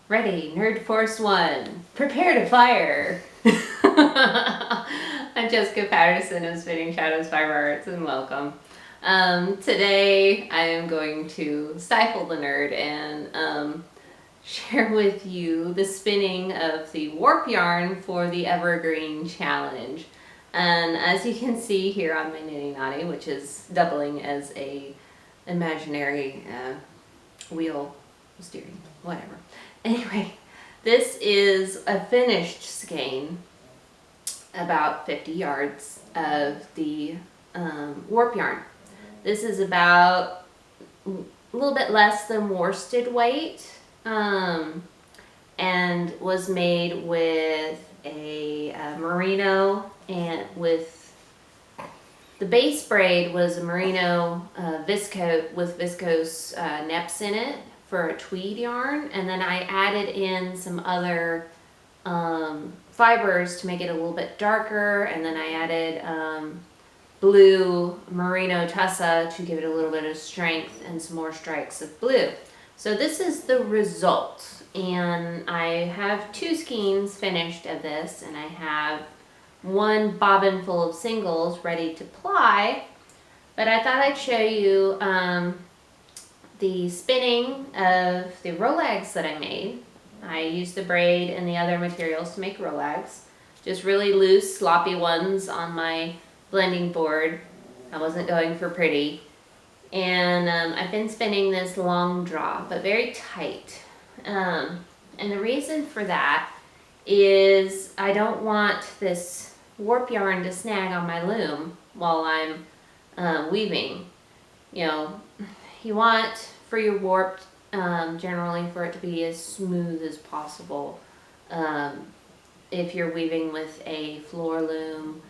Ready, Nerd Force 1. Prepare to fire. I'm Jessica Patterson of Spinning Shadows Fiber Arts, and welcome. Today I am going to stifle the nerd and share with you the spinning of the warp yarn for the Evergreen Challenge. And as you can see here on my Knitting Naughty, which is doubling as a imaginary wheel steering, whatever. Anyway, this is a finished skein, about 50 yards of the warp yarn. This is about a little bit less than worsted weight, and was made with a merino, and with the base braid was a merino viscose with viscose neps in it for a tweed yarn, and then I added in some other fibers to make it a little bit darker, and then I added blue merino tussa to give it a little bit of strength and some more strikes of blue. So this is the result, and I have 2 skeins finished of this, and I have 1 bobbin full of singles ready to ply, but I thought I'd show you the spinning of the rolags that I made. I used the braid and the other materials to make rolags, just really loose, sloppy ones on my blending board. I wasn't going for pretty. And I've been spinning this long draw, but very tight. And the reason for that is I don't want this warp yarn to snag on my loom while I'm weaving. You know, you want for your warp generally for it to be as smooth as possible. If you're weaving with a floor loom,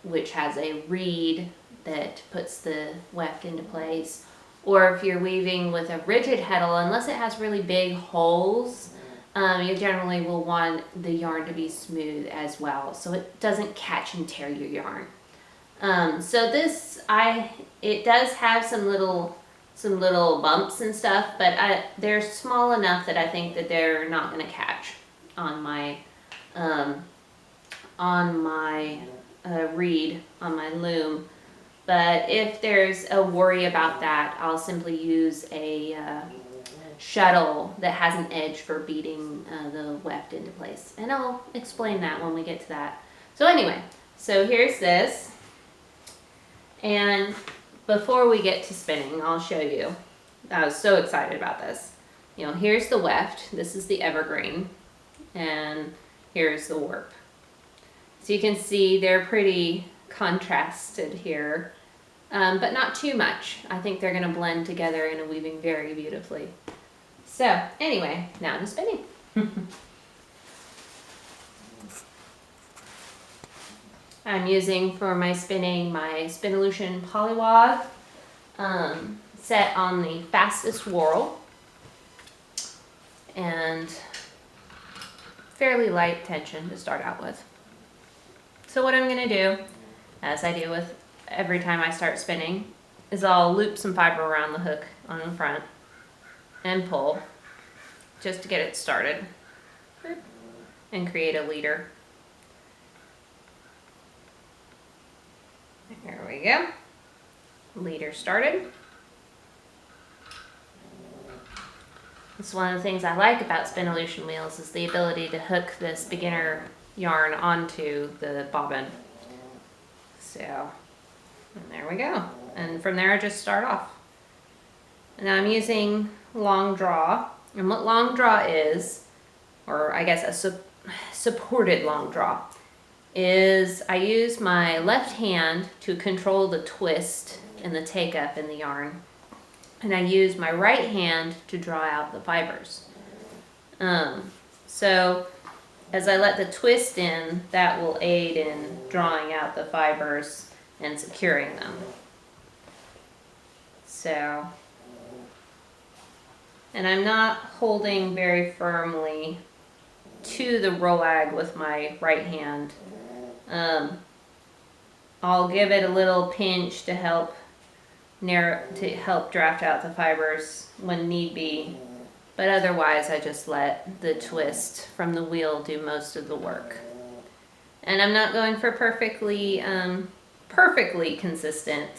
which has a reed that puts the weft into place, or if you're weaving with a rigid heddle, unless it has really big holes, you generally will want the yarn to be smooth as well, so it doesn't catch and tear your yarn. So this, it does have some little bumps and stuff, but they're small enough that I think that they're not going to catch on my reed on my loom. But if there's a worry about that, I'll simply use a shuttle that has an edge for beating the weft into place, and I'll explain that when we get to that. So anyway, so here's this, and before we get to spinning, I'll show you. I was so excited about this. You know, here's the weft. This is the evergreen, and here's the warp. So you can see they're pretty contrasted here, but not too much. I think they're going to blend together in a weaving very beautifully. So anyway, now to spinning. I'm using for my spinning my Spinolution Polywog, set on the fastest whorl, and fairly light tension to start out with. So what I'm going to do, as I do with every time I start spinning, is I'll loop some fiber around the hook on the front and pull just to get it started and create a leader. There we go. Leader started. It's one of the things I like about Spinolution wheels is the ability to hook this beginner yarn onto the bobbin. So, and there we go. And from there I just start off. And now I'm using long draw. And what long draw is, or I guess a supported long draw, is I use my left hand to control the twist and the take up in the yarn, and I use my right hand to draw out the fibers. So as I let the twist in, that will aid in drawing out the fibers and securing them. So, and I'm not holding very firmly to the rolag with my right hand. I'll give it a little pinch to help draft out the fibers when need be, but otherwise I just let the twist from the wheel do most of the work. And I'm not going for perfectly consistent,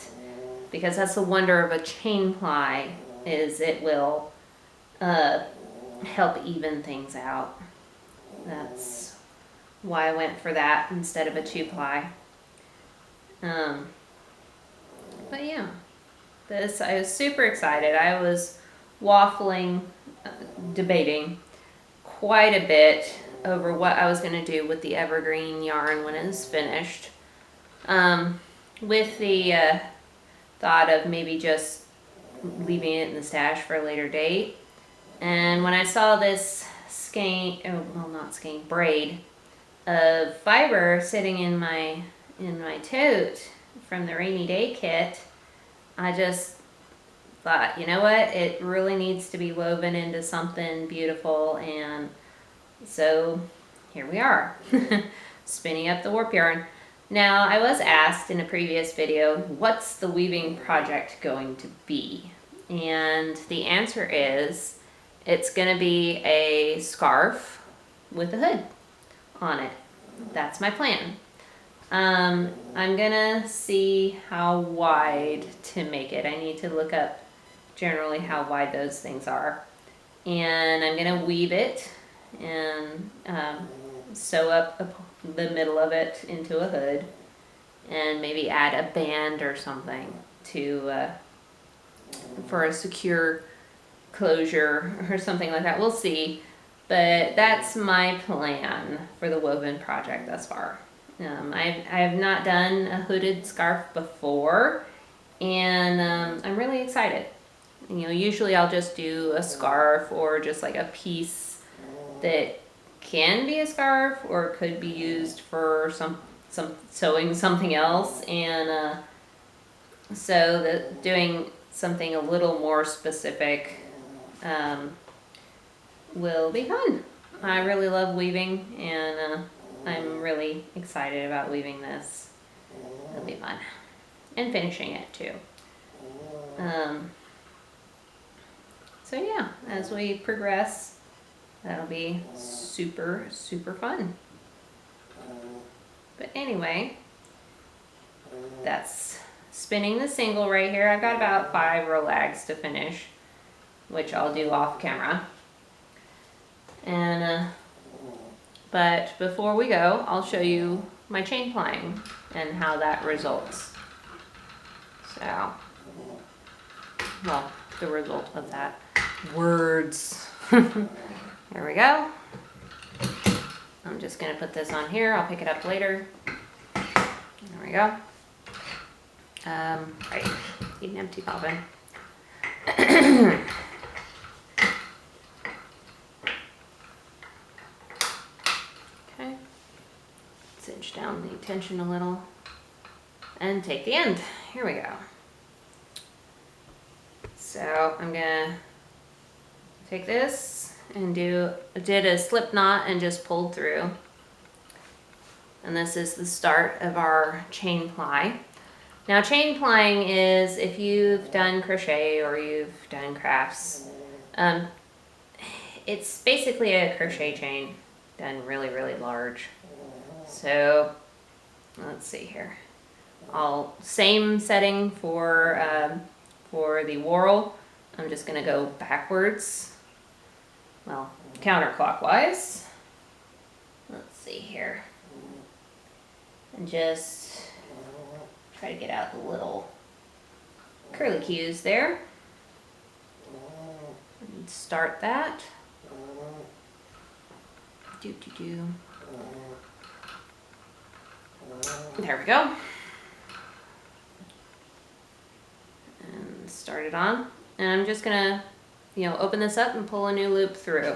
because that's the wonder of a chain ply, is it will help even things out. That's why I went for that instead of a 2-ply. But yeah, I was super excited. I was waffling, debating quite a bit over what I was going to do with the evergreen yarn when it was finished, with the thought of maybe just leaving it in the stash for a later date. And when I saw this braid of fiber sitting in my tote from the rainy day kit, I just thought, you know what, it really needs to be woven into something beautiful. And so here we are, spinning up the warp yarn. Now, I was asked in a previous video, what's the weaving project going to be? And the answer is, it's going to be a scarf with a hood on it. That's my plan. I'm gonna see how wide to make it. I need to look up generally how wide those things are. And I'm gonna weave it and sew up the middle of it into a hood, and maybe add a band or something to for a secure closure or something like that. We'll see. But that's my plan for the woven project thus far. I have not done a hooded scarf before, and I'm really excited. You know, usually I'll just do a scarf or just like a piece that can be a scarf or could be used for some sewing something else, and so doing something a little more specific will be fun. I really love weaving, and I'm really excited about weaving this. It'll be fun. And finishing it too. So yeah, as we progress, that'll be super, super fun. But anyway, that's spinning the single right here. I've got about 5 row lags to finish, which I'll do off camera. And but before we go, I'll show you my chain plying and how that results. So, well, the result of that. Words. There we go. I'm just gonna put this on here. I'll pick it up later. There we go. Right, need an empty bobbin. Okay, cinch down the tension a little and take the end. Here we go. So I'm gonna take this and did a slip knot and just pulled through. And this is the start of our chain ply. Now, chain plying is, if you've done crochet or you've done crafts, it's basically a crochet chain done really, really large. So let's see here. Same setting for the whorl. I'm just gonna go backwards, well, counterclockwise. Let's see here. And just try to get out the little curly cues there. And start that. There we go. And start it on. And I'm just gonna, open this up and pull a new loop through.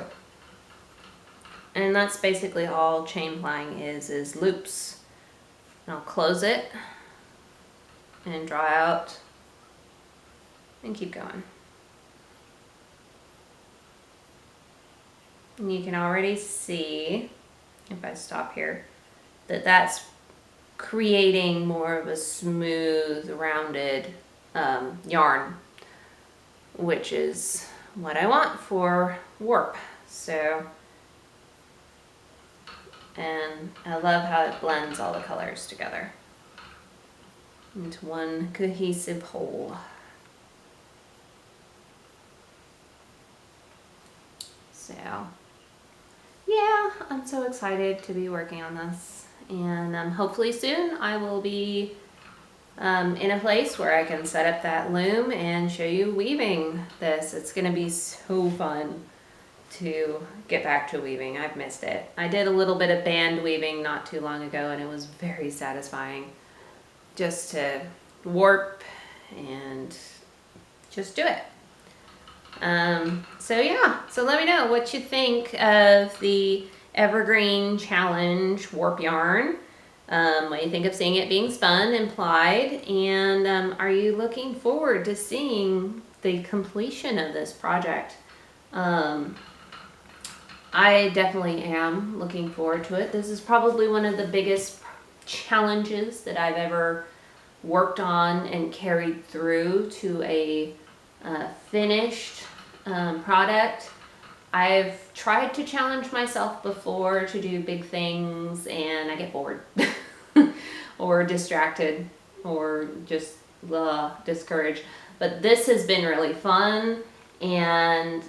And that's basically all chain plying is loops. And I'll close it and draw out and keep going. And you can already see, if I stop here, that that's creating more of a smooth, rounded yarn, which is what I want for warp. So, and I love how it blends all the colors together into one cohesive whole. So, yeah, I'm so excited to be working on this. And hopefully soon I will be in a place where I can set up that loom and show you weaving this. It's going to be so fun to get back to weaving. I've missed it. I did a little bit of band weaving not too long ago, and it was very satisfying just to warp and just do it. So yeah, so let me know what you think of the Evergreen Challenge warp yarn. What you think of seeing it being spun and plied, and are you looking forward to seeing the completion of this project? I definitely am looking forward to it. This is probably one of the biggest challenges that I've ever worked on and carried through to a finished product. I've tried to challenge myself before to do big things and I get bored or distracted or just discouraged. But this has been really fun, and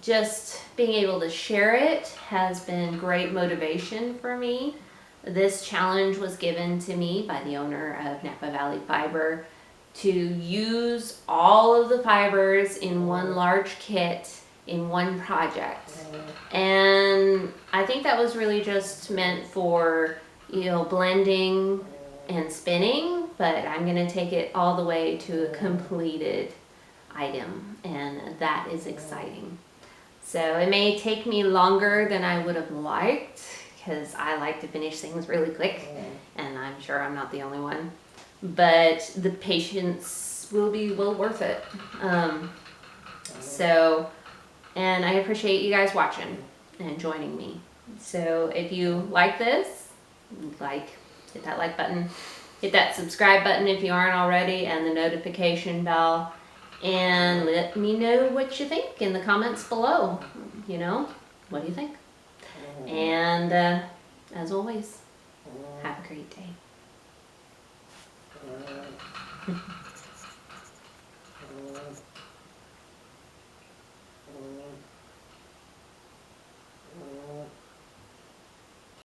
just being able to share it has been great motivation for me. This challenge was given to me by the owner of Napa Valley Fiber to use all of the fibers in one large kit in one project. And I think that was really just meant for, blending and spinning, but I'm going to take it all the way to a completed item, and that is exciting. So it may take me longer than I would have liked, because I like to finish things really quick, and I'm sure I'm not the only one. But the patience will be well worth it. And I appreciate you guys watching and joining me. So if you like this, hit that like button, hit that subscribe button if you aren't already, and the notification bell. And let me know what you think in the comments below. What do you think? And as always, have a great day.